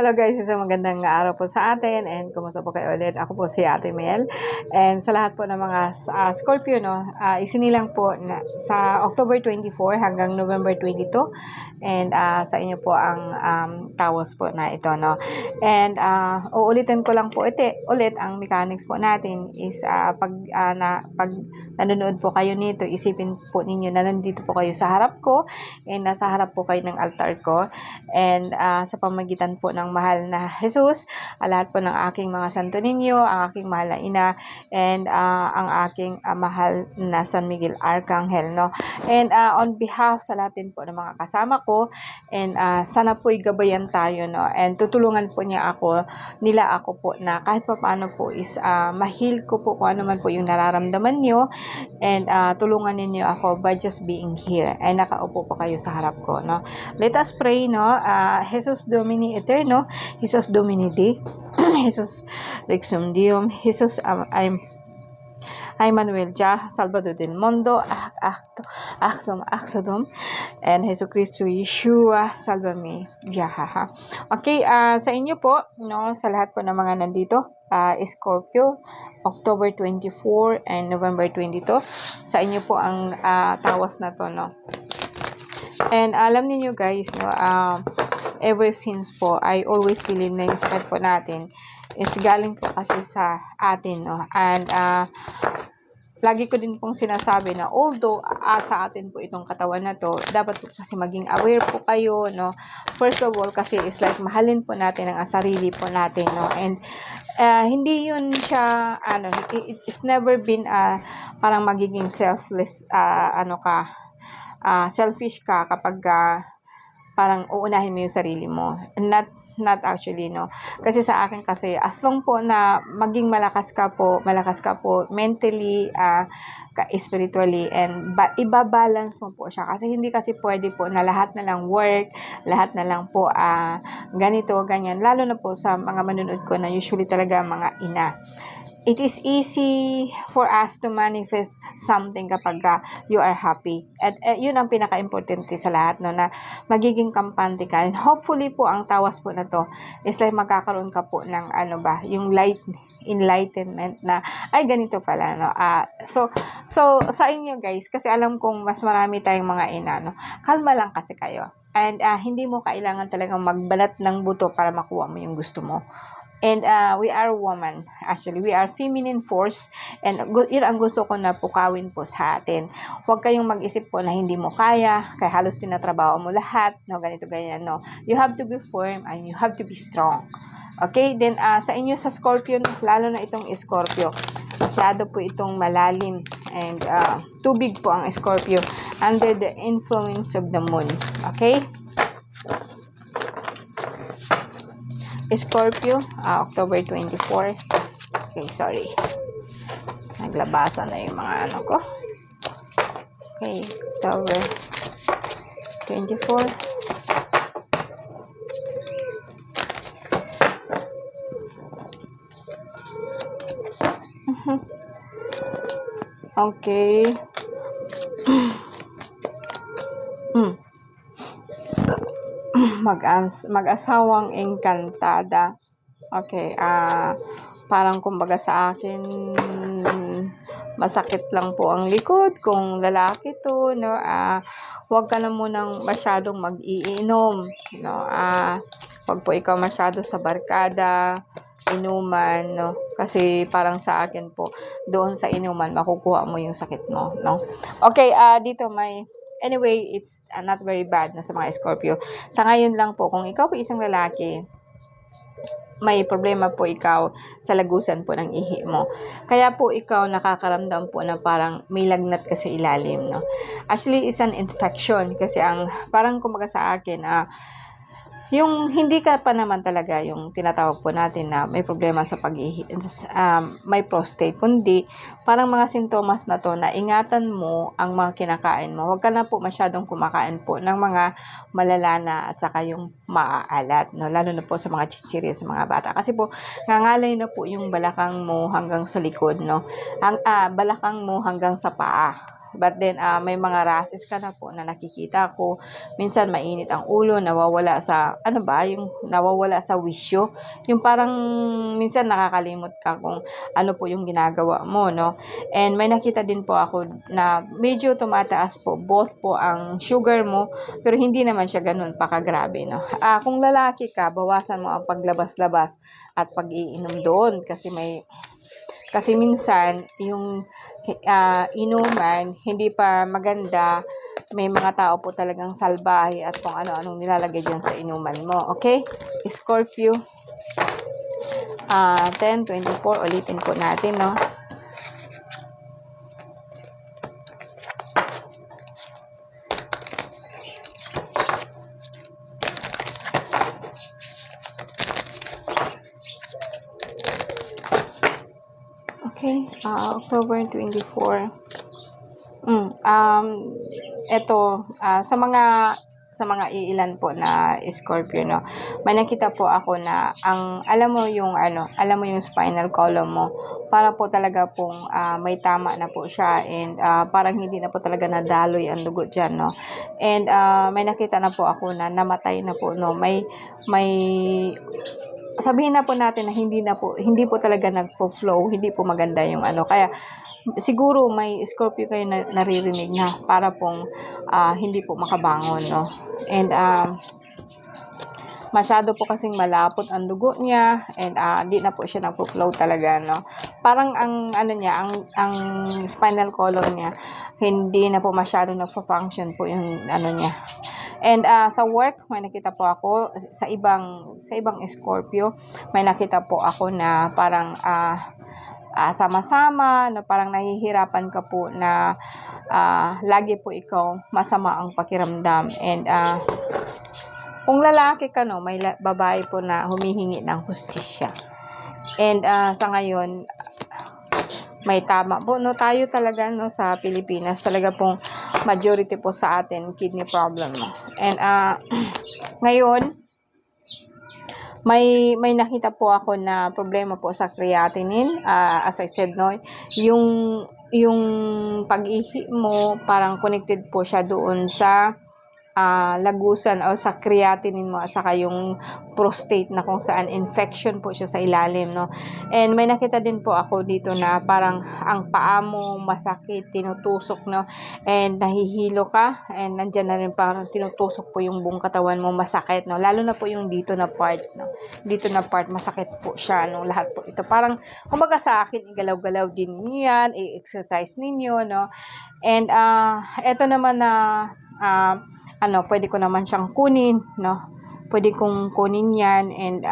Hello guys, isang magandang araw po sa atin and kumusta po kayo ulit? Ako po si Ate Mel and sa lahat po ng mga Scorpio, no, isinilang po na, sa October 24 hanggang November 22 and sa inyo po ang tawas po na ito, no. And uulitin ko lang po ulit ang mechanics po natin is pag nanonood po kayo nito, isipin po ninyo na nandito po kayo sa harap ko and nasa harap po kayo ng altar ko and sa pamagitan po ng mahal na Jesus, lahat po ng aking mga santo ninyo, ang aking mahal na ina and ang aking mahal na San Miguel Arcangel, no. And on behalf sa lahat din po ng mga kasama ko and sana po'y gabayan tayo, no, and tutulungan po nila ako po na kahit pa paano po is mahil ko po kung ano man po yung nararamdaman nyo and tulungan ninyo ako by just being here and nakaupo po kayo sa harap ko, no. Let us pray, no. Jesus Domini Eterno, Jesus Domini Dei, Jesus Rexum Deum, Jesus ay Manuel Jah, Salvador del Mundo, Actum, and Jesus Cristo Yeshua, Salvame, Jahaha. Okay, sa inyo po, no, sa lahat po ng mga nandito, Scorpio, October 24 and November 22, sa inyo po ang tawas na to, no. And alam niyo guys, no, ever since po, I always believe na yung sakit po natin is galing po kasi sa atin, no. And lagi ko din pong sinasabi na although sa atin po itong katawan na to, dapat po kasi maging aware po kayo, no. First of all, kasi is like mahalin po natin ang sarili po natin, no. And hindi yun siya, it's never been parang magiging selfless, selfish ka kapag parang uunahin mo yung sarili mo. Not actually, no. Kasi sa akin kasi, as long po na maging malakas ka po mentally, spiritually, and ibabalance mo po siya. Kasi hindi kasi pwede po na lahat na lang work, lahat na lang po ganito, ganyan. Lalo na po sa mga manunood ko na usually talaga mga ina. It is easy for us to manifest something kapag you are happy. At yun ang pinaka-importante sa lahat, no, na magiging kampante ka. And hopefully po, ang tawas po na to is like magkakaroon ka po ng yung enlightenment na, ay, ganito pala, no. So, sa inyo guys, kasi alam kong mas marami tayong mga ina, no, kalma lang kasi kayo. And hindi mo kailangan talagang magbalat ng buto para makuha mo yung gusto mo. And we are woman, actually. We are feminine force. And yun ang gusto ko na pukawin po sa atin. Huwag kayong mag-isip po na hindi mo kaya halos tinatrabaho mo lahat, no, ganito, ganyan, no. You have to be firm and you have to be strong. Okay? Then, sa inyo sa Scorpio, lalo na itong Scorpio, masyado po itong malalim. And too big po ang Scorpio under the influence of the moon. Okay? Scorpio, October 24. Okay, sorry. Naglabasan na yung mga ko. Okay, October 24. Okay. Mag-asawang engkantada. Okay, parang kumbaga sa akin, masakit lang po ang likod kung lalaki to, no. Huwag ka na munang masyadong mag-iinom, no. Huwag po ikaw masyado sa barkada, inuman, no. Kasi parang sa akin po, doon sa inuman, makukuha mo yung sakit mo, no. Okay, dito anyway, it's not very bad na sa mga Scorpio. Sa ngayon lang po, kung ikaw po isang lalaki, may problema po ikaw sa lagusan po ng ihi mo. Kaya po ikaw nakakaramdam po na parang may lagnat ka sa ilalim, no. Actually, it's an infection kasi parang kumbaga sa akin, yung hindi ka pa naman talaga yung tinatawag po natin na may problema sa pag-ihi, may prostate, kundi parang mga sintomas na to na ingatan mo ang mga kinakain mo. Huwag ka na po masyadong kumakain po ng mga malalana at saka yung maaalat, no? Lalo na po sa mga chichirya, sa mga bata. Kasi po, nangalay na po yung balakang mo hanggang sa likod, no? Balakang mo hanggang sa paa. But then, may mga rashes ka na po na nakikita ko. Minsan, mainit ang ulo, nawawala sa, ano ba, yung nawawala sa wisyo. Yung parang, minsan nakakalimot ka kung ano po yung ginagawa mo, no? And may nakita din po ako na medyo tumataas po, both po ang sugar mo, pero hindi naman siya ganun pakagrabe, no? Kung lalaki ka, bawasan mo ang paglabas-labas at pag-iinom doon kasi minsan yung inuman hindi pa maganda, may mga tao po talagang salbahe at kung ano-anong nilalagay dyan sa inuman mo. Okay? Scorpio 10-24, ulitin po natin, no? Okay, October 24. Ito, sa mga iilan po na Scorpio, no, may nakita po ako na alam mo yung spinal column mo, para po talaga pong may tama na po siya, and parang hindi na po talaga nadaloy ang dugo dyan, no. And may nakita na po ako na namatay na po, no, may sabihin na po natin na hindi po talaga nagfo-flow, hindi po maganda yung kaya siguro may Scorpio kayo na naririnig na para pong hindi po makabangon, no. And masyado po kasing malapot ang dugo niya, and hindi na po siya nagfo-flow talaga, no. Parang ang spinal column niya hindi na po masyado nagfo-function po yung niya. And sa work, may nakita po ako sa ibang Scorpio, may nakita po ako na parang sama-sama, na parang nahihirapan ka po na lagi po ikaw masama ang pakiramdam. And kung lalaki ka, no, may babae po na humihingi ng hustisya. And sa ngayon, may tama po, no, tayo talaga, no, sa Pilipinas talaga pong majority po sa atin kidney problem, no. And ngayon may nakita po ako na problema po sa creatinine, as I said, no, yung pag-ihi mo parang connected po siya doon sa lagusan o sa creatinine mo, at saka yung prostate na kung saan infection po siya sa ilalim, no. And may nakita din po ako dito na parang ang paa mo masakit, tinutusok, no, and nahihilo ka, and nandyan na rin parang tinutusok po yung buong katawan mo, masakit, no, lalo na po yung dito na part, no, dito na part masakit po siya, no, lahat po ito parang kumbaga sa akin, igalaw-galaw din yan, i-exercise ninyo, no. And eto naman na pwede ko naman siyang kunin, no? Pwede kong kunin yan, and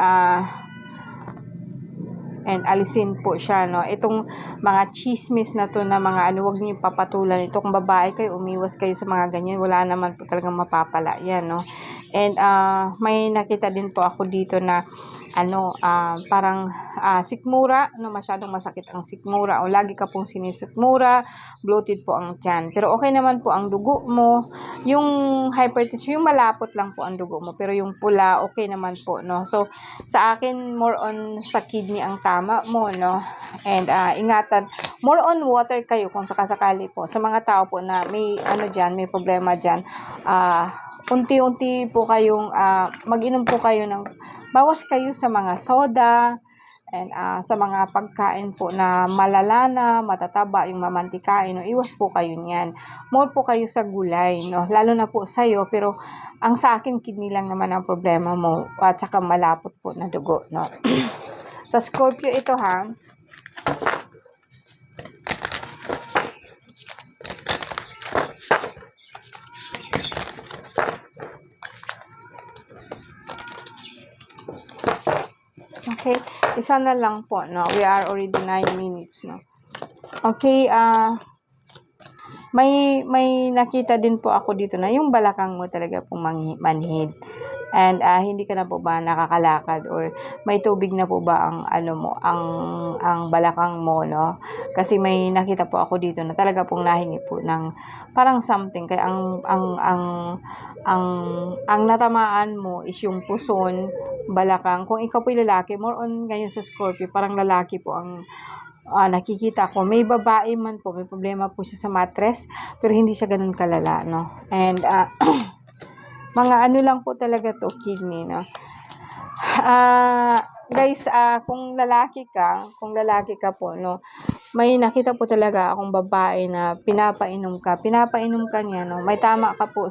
alisin po siya, no? Itong mga chismis na to na mga huwag niyo papatulan ito. Kung babae kayo, umiwas kayo sa mga ganyan. Wala naman po talagang mapapala yan, no? And may nakita din po ako dito na parang sikmura, no, masyadong masakit ang sikmura, o lagi ka pong sinisikmura, bloated po ang tiyan. Pero okay naman po ang dugo mo, yung hypertension, yung malapot lang po ang dugo mo, pero yung pula, okay naman po, no. So, sa akin, more on sa kidney ang tama mo, no. And ingatan, more on water kayo kung sakasakali po. Sa mga tao po na may may problema dyan, unti-unti po kayong mag-inom po kayo bawas kayo sa mga soda, and sa mga pagkain po na malala na, matataba, yung mamantikain, no, iwas po kayo niyan. More po kayo sa gulay, no, lalo na po sa'yo, pero ang sa akin, kidney lang naman ang problema mo, at saka malapot po na dugo, no. Sa Scorpio ito, ha. Okay, isa na lang po, no. We are already 9 minutes, no. Okay, may nakita din po ako dito na yung balakang mo talaga pong manhid. And hindi ka na po ba nakakalakad, or may tubig na po ba ang ang balakang mo, no? Kasi may nakita po ako dito na talaga pong nahingi po ng parang something, kaya ang natamaan mo is yung puson, balakang. Kung ikaw po lalaki, more on ngayon sa Scorpio, parang lalaki po ang nakikita ko, may babae man po, may problema po siya sa mattress, pero hindi siya ganun kalala, no? And, mga ano lang po talaga to, kidney, no? Guys, kung lalaki ka po, no, may nakita po talaga akong babae na pinapainom ka niya, no, may tama ka po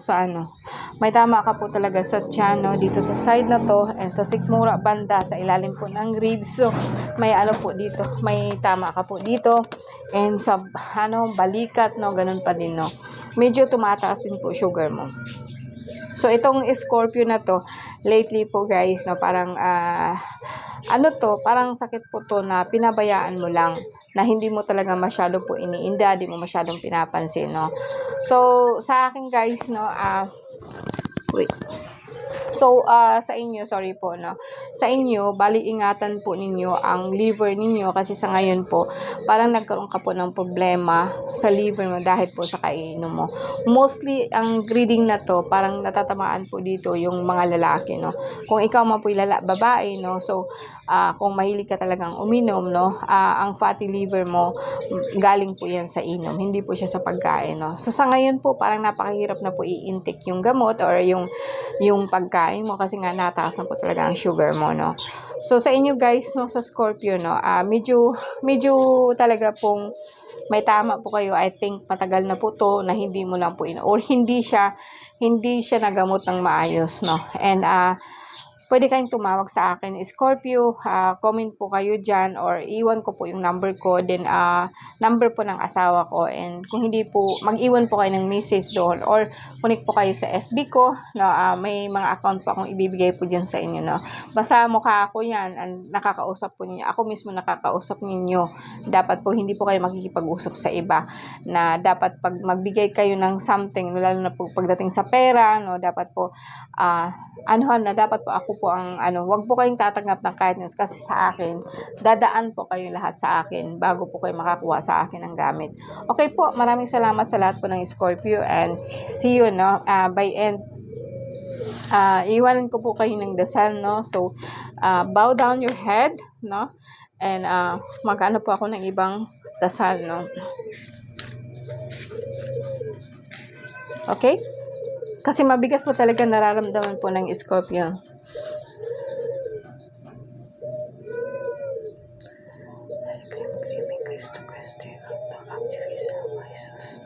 talaga sa tiyan, no, dito sa side na to, and sa sikmura banda, sa ilalim po ng ribs, so, may ano po dito, may tama ka po dito, and sa, balikat, no, ganun pa din, no, medyo tumataas din po sugar mo. So, itong Scorpio na to, lately po guys, no, parang, parang sakit po to na pinabayaan mo lang, na hindi mo talaga masyado po iniinda, di mo masyadong pinapansin, no. So, sa akin guys, no, wait. So, sa inyo, sorry po, no. Sa inyo, bali ingatan po ninyo ang liver ninyo kasi sa ngayon po, parang nagkaroon ka po ng problema sa liver mo dahil po sa kainom mo. Mostly, ang reading na to, parang natatamaan po dito yung mga lalaki, no. Kung ikaw man po babae, no, so, kung mahilig ka talagang uminom, no, ang fatty liver mo, galing po yan sa inom, hindi po siya sa pagkain, no. So, sa ngayon po, parang napakahirap na po i-intake yung gamot or yung pagkain mo kasi nga nataas na po talaga ang sugar mo, no. So, sa inyo guys, no, sa Scorpio, no, medyo talaga pong may tama po kayo. I think matagal na po to na hindi mo lang po or hindi siya nagamot ng maayos, no. And, pwede kayong tumawag sa akin, Scorpio, comment po kayo dyan or iwan ko po yung number ko, then number po ng asawa ko, and kung hindi po, mag-iwan po kayo ng message doon or connect po kayo sa FB ko, no, may mga account po akong ibibigay po dyan sa inyo, no. Basta mukha ako yan, and nakakausap po ninyo, ako mismo nakakausap ninyo, dapat po hindi po kayo makikipag-usap sa iba, na dapat pag magbigay kayo ng something, lalo na po pagdating sa pera, no, dapat po, dapat po ako po ang wag po kayong tatanggap ng kahit kasi sa akin, dadaan po kayo lahat sa akin bago po kayo makakuha sa akin ng gamit. Okay po, maraming salamat sa lahat po ng Scorpio, and see you, no, by end. Iwanan ko po kayo ng dasal, no, so bow down your head, no, and mag-ano po ako ng ibang dasal, no. Okay? Kasi mabigat po talaga nararamdaman po ng Scorpio. Cristo, Cristo, Jesus,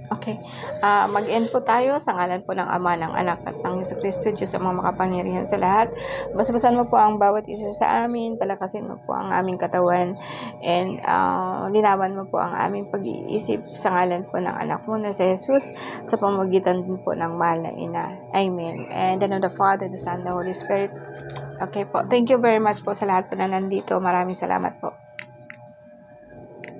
Okay. Mag-end po tayo sa ngalan po ng Ama, ng Anak, at ng Jesucristo, Diyos ang mga makapangyarihan sa lahat. Basbasan mo po ang bawat isa sa amin, palakasin mo po ang aming katawan, and linawan mo po ang aming pag-iisip sa ngalan po ng anak mo na si Jesus, sa pamamagitan din po ng mahal na ina. Amen. And then of the Father, the Son, the Holy Spirit. Okay po. Thank you very much po sa lahat po na nandito. Maraming salamat po.